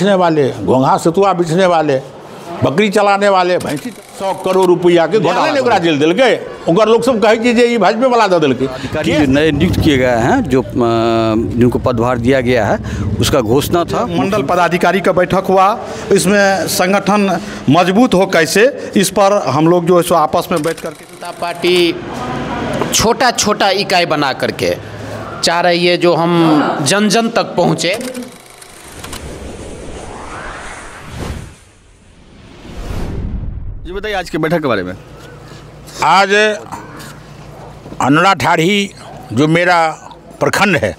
बेचने वाले, घोंघा सतुआ बेचने वाले, बकरी चलाने वाले, भैंसी 100 करोड़ रुपया के घोटाले ओकरा जेल दिल गए। ओकर लोग सब कहे कि ये भाजपा वाला दे दिल अधिकारी जो नए नियुक्त किए गए हैं, जो जिनको पदभार दिया गया है, उसका घोषणा था। मंडल पदाधिकारी का बैठक हुआ, इसमें संगठन मजबूत हो कैसे, इस पर हम लोग जो है सो आपस में बैठ करके जनता पार्टी छोटा छोटा इकाई बना करके चाह रही है जो हम जन जन तक पहुँचे। जी बताइए आज की बैठक के बारे में। आज अनड़ा ठाड़ी जो मेरा प्रखंड है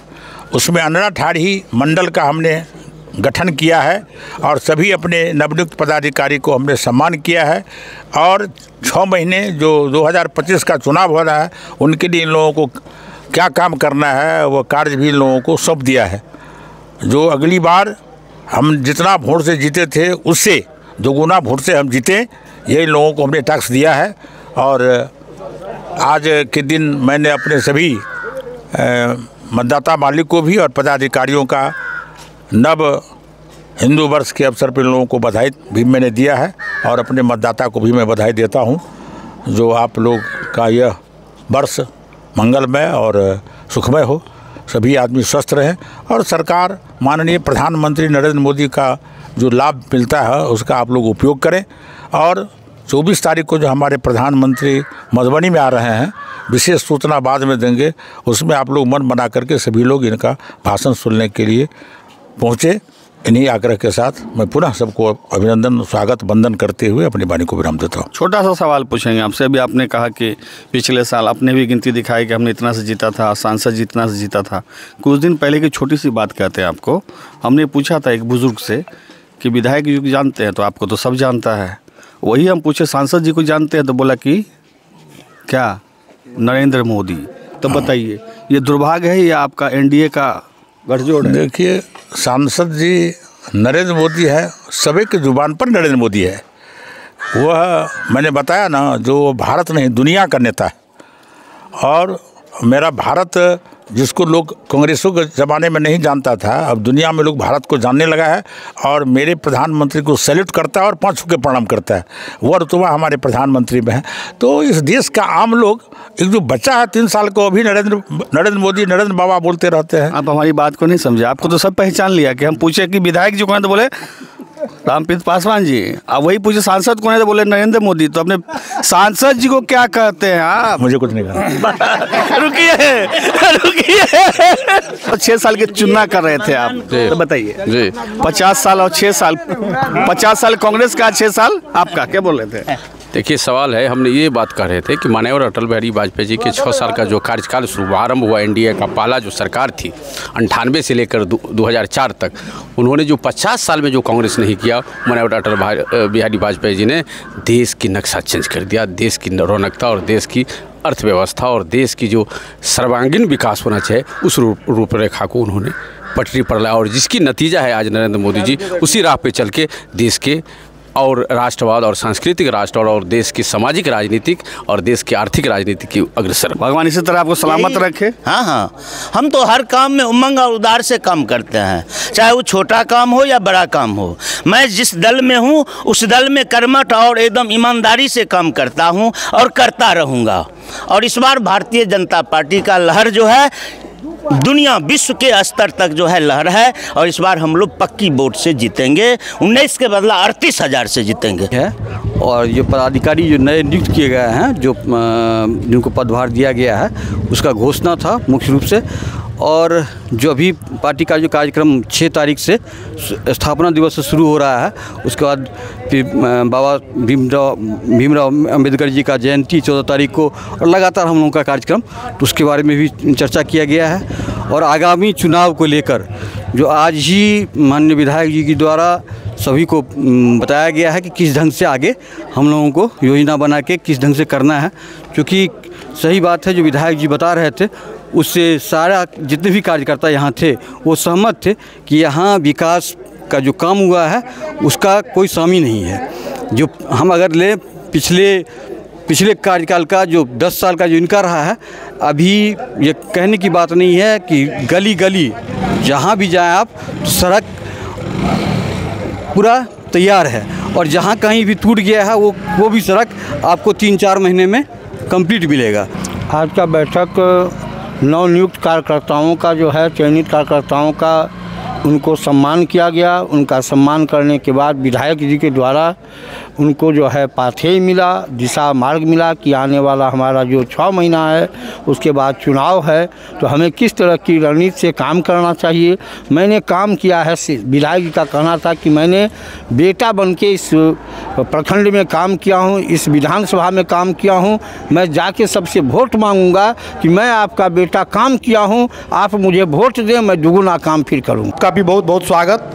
उसमें अनड़ा ठाड़ी मंडल का हमने गठन किया है और सभी अपने नवनियुक्त पदाधिकारी को हमने सम्मान किया है और 6 महीने जो 2025 का चुनाव हो रहा है उनके लिए इन लोगों को क्या काम करना है वो कार्य भी इन लोगों को सौंप दिया है। जो अगली बार हम जितना वोट से जीते थे उससे दोगुना वोट से हम जीते, ये इन लोगों को हमने टैक्स दिया है। और आज के दिन मैंने अपने सभी मतदाता मालिक को भी और पदाधिकारियों का नव हिंदू वर्ष के अवसर पर इन लोगों को बधाई भी मैंने दिया है और अपने मतदाता को भी मैं बधाई देता हूं। जो आप लोग का यह वर्ष मंगलमय और सुखमय हो, सभी आदमी स्वस्थ रहें और सरकार माननीय प्रधानमंत्री नरेंद्र मोदी का जो लाभ मिलता है उसका आप लोग उपयोग करें। और 24 तारीख को जो हमारे प्रधानमंत्री मधुबनी में आ रहे हैं, विशेष सूचना बाद में देंगे, उसमें आप लोग मन बना करके सभी लोग इनका भाषण सुनने के लिए पहुँचे। इन्हीं आग्रह के साथ मैं पुनः सबको अभिनंदन, स्वागत, वंदन करते हुए अपनी वाणी को विराम देता हूँ। छोटा सा सवाल पूछेंगे आपसे। अभी आपने कहा कि पिछले साल आपने भी गिनती दिखाई कि हमने इतना से जीता था, सांसद जितना से जीता था। कुछ दिन पहले की छोटी सी बात कहते हैं आपको, हमने पूछा था एक बुजुर्ग से कि विधायक जी को जानते हैं, तो आपको तो सब जानता है। वही हम पूछे सांसद जी को जानते हैं, तो बोला कि क्या, नरेंद्र मोदी। तो बताइए ये दुर्भाग्य है या आपका एनडीए का गठजोड़ है? देखिए, सांसद जी नरेंद्र मोदी है, सभी की जुबान पर नरेंद्र मोदी है। वह मैंने बताया ना, जो भारत नहीं दुनिया का नेता है। और मेरा भारत जिसको लोग कांग्रेसों के ज़माने में नहीं जानता था, अब दुनिया में लोग भारत को जानने लगा है और मेरे प्रधानमंत्री को सैल्यूट करता है और 5 छू के प्रणाम करता है। वो रुतबा हमारे प्रधानमंत्री में है। तो इस देश का आम लोग, एक जो बच्चा है 3 साल को, अभी नरेंद्र मोदी, नरेंद्र बाबा बोलते रहते हैं। आप हमारी बात को नहीं समझे। आपको तो सब पहचान लिया कि हम पूछे कि विधायक जी कौन है, तो बोले रामप्रीत पासवान जी। अब वही पूछे सांसद कौन है, तो बोले नरेंद्र मोदी। तो अपने सांसद जी को क्या कहते हैं आप? मुझे कुछ नहीं कहा। रुकिए 6 साल के चुनाव कर रहे थे आप, तो बताइए जी। 50 साल और 6 साल, 50 साल कांग्रेस का, 6 साल आपका, क्या बोल रहे थे? देखिए सवाल है, हमने ये बात कह रहे थे कि माननीय अटल बिहारी वाजपेयी जी के 6 साल का जो कार्यकाल शुभारंभ हुआ, एनडीए का पहला जो सरकार थी 98 से लेकर 2004 तक, उन्होंने जो 50 साल में जो कांग्रेस नहीं किया, माननीय अटल बिहारी वाजपेयी जी ने देश की नक्शा चेंज कर दिया। देश की रौनकता और देश की अर्थव्यवस्था और देश की जो सर्वांगीण विकास होना चाहिए उस रूपरेखा को उन्होंने पटरी पर लाया। और जिसकी नतीजा है आज नरेंद्र मोदी जी उसी राह पे चल के देश के और राष्ट्रवाद और सांस्कृतिक राष्ट्रवाद और देश की सामाजिक राजनीतिक और देश की आर्थिक राजनीति की अग्रसर। भगवान इसी तरह आपको सलामत रखे। हाँ, हम तो हर काम में उमंग और उदार से काम करते हैं, चाहे वो छोटा काम हो या बड़ा काम हो। मैं जिस दल में हूँ उस दल में कर्मठ और एकदम ईमानदारी से काम करता हूँ और करता रहूँगा। और इस बार भारतीय जनता पार्टी का लहर जो है दुनिया विश्व के स्तर तक जो है लहर है और इस बार हम लोग पक्की वोट से जीतेंगे। 19 के बदला 38,000 से जीतेंगे। और जो पदाधिकारी जो नए नियुक्त किए गए हैं, जो जिनको पदभार दिया गया है, उसका घोषणा था मुख्य रूप से। और जो अभी पार्टी का जो कार्यक्रम 6 तारीख से स्थापना दिवस से शुरू हो रहा है, उसके बाद फिर बाबा भीमराव अंबेडकर जी का जयंती 14 तारीख को, और लगातार हम लोगों का कार्यक्रम, तो उसके बारे में भी चर्चा किया गया है। और आगामी चुनाव को लेकर जो आज ही माननीय विधायक जी के द्वारा सभी को बताया गया है कि किस ढंग से आगे हम लोगों को योजना बना के किस ढंग से करना है। क्योंकि सही बात है, जो विधायक जी बता रहे थे उससे सारा जितने भी कार्यकर्ता यहाँ थे वो सहमत थे कि यहाँ विकास का जो काम हुआ है उसका कोई सामी नहीं है। जो हम अगर ले पिछले कार्यकाल का जो 10 साल का जो इनका रहा है, अभी ये कहने की बात नहीं है कि गली गली जहाँ भी जाएं आप, सड़क पूरा तैयार है और जहाँ कहीं भी टूट गया है वो भी सड़क आपको 3-4 महीने में कंप्लीट मिलेगा। आज का बैठक नवनियुक्त कार्यकर्ताओं का जो है, चयनित कार्यकर्ताओं का उनको सम्मान किया गया। उनका सम्मान करने के बाद विधायक जी के द्वारा उनको जो है पाथेय मिला, दिशा मार्ग मिला कि आने वाला हमारा जो 6 महीना है उसके बाद चुनाव है तो हमें किस तरह की रणनीति से काम करना चाहिए। मैंने काम किया है, विधायक जी का कहना था कि मैंने बेटा बन के इस प्रखंड में काम किया हूँ, इस विधानसभा में काम किया हूँ, मैं जाके सबसे वोट मांगूंगा कि मैं आपका बेटा काम किया हूँ, आप मुझे वोट दें, मैं दुगुना काम फिर करूँगा। का भी बहुत बहुत स्वागत।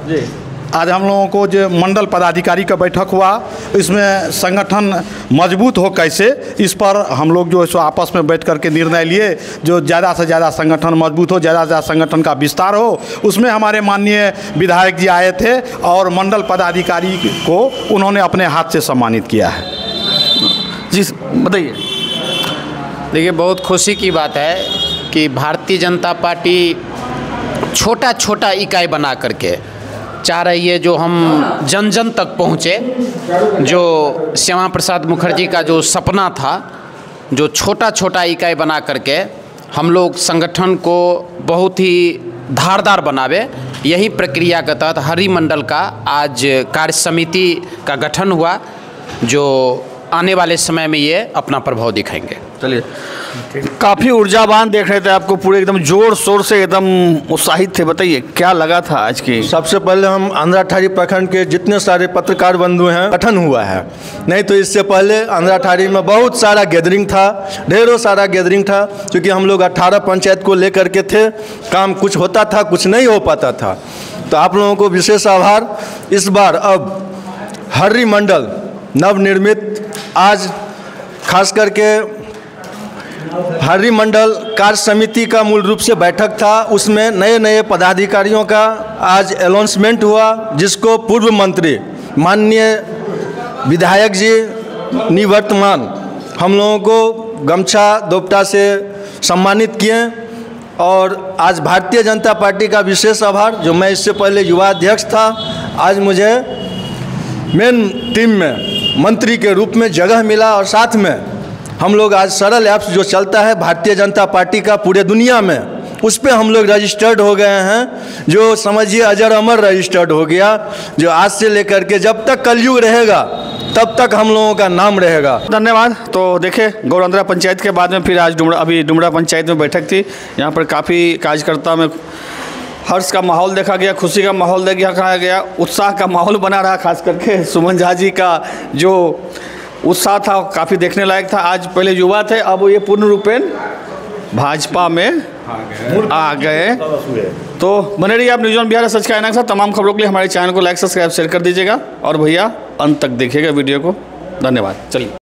आज हम लोगों को जो मंडल पदाधिकारी का बैठक हुआ, इसमें संगठन मजबूत हो कैसे, इस पर हम लोग जो है सो आपस में बैठ करके निर्णय लिए, जो ज़्यादा से ज़्यादा संगठन मजबूत हो, ज़्यादा से ज़्यादा संगठन का विस्तार हो। उसमें हमारे माननीय विधायक जी आए थे और मंडल पदाधिकारी को उन्होंने अपने हाथ से सम्मानित किया है। जी बताइए। देखिए, बहुत खुशी की बात है कि भारतीय जनता पार्टी छोटा छोटा इकाई बना करके चाह रही है जो हम जन जन तक पहुँचे। जो श्यामा प्रसाद मुखर्जी का जो सपना था, जो छोटा छोटा इकाई बना करके हम लोग संगठन को बहुत ही धारदार बनावे, यही प्रक्रिया के तहत हरि मंडल का आज कार्य समिति का गठन हुआ, जो आने वाले समय में ये अपना प्रभाव दिखाएंगे। चलिए, काफ़ी ऊर्जावान देख रहे थे आपको, पूरे एकदम जोर शोर से एकदम उत्साहित थे। बताइए क्या लगा था आज की? सबसे पहले हम अंधराठाड़ी प्रखंड के जितने सारे पत्रकार बंधु हैं गठन हुआ है, नहीं तो इससे पहले अंधराठाड़ी में बहुत सारा गैदरिंग था, ढेरों सारा गैदरिंग था, क्योंकि हम लोग 18 पंचायत को लेकर के थे, काम कुछ होता था कुछ नहीं हो पाता था। तो आप लोगों को विशेष आभार। इस बार अब हरि मंडल नवनिर्मित, आज खास करके हरि मंडल कार्य समिति का मूल रूप से बैठक था, उसमें नए नए पदाधिकारियों का आज अनाउंसमेंट हुआ, जिसको पूर्व मंत्री माननीय विधायक जी निवर्तमान हम लोगों को गमछा दोपटा से सम्मानित किए। और आज भारतीय जनता पार्टी का विशेष आभार, जो मैं इससे पहले युवा अध्यक्ष था, आज मुझे मेन टीम में मंत्री के रूप में जगह मिला। और साथ में हम लोग आज सरल ऐप्स जो चलता है भारतीय जनता पार्टी का पूरे दुनिया में, उस पर हम लोग रजिस्टर्ड हो गए हैं, जो समझिए अजर अमर रजिस्टर्ड हो गया, जो आज से लेकर के जब तक कलयुग रहेगा तब तक हम लोगों का नाम रहेगा। धन्यवाद। तो देखे, गौरंदरा पंचायत के बाद में फिर आज डुमरा पंचायत में बैठक थी। यहाँ पर काफ़ी कार्यकर्ता में हर्ष का माहौल देखा गया, खुशी का माहौल देखा गया, उत्साह का माहौल बना रहा। खास करके सुमन झा जी का जो उत्साह था काफ़ी देखने लायक था। आज पहले युवा थे, अब ये पूर्ण रूपेण भाजपा में आ गए। तो बने रहिए आप न्यूज़ ऑन बिहार सच का ऐना के साथ। तमाम खबरों के लिए हमारे चैनल को लाइक, सब्सक्राइब, शेयर कर दीजिएगा और भैया अंत तक देखिएगा वीडियो को। धन्यवाद। चलिए।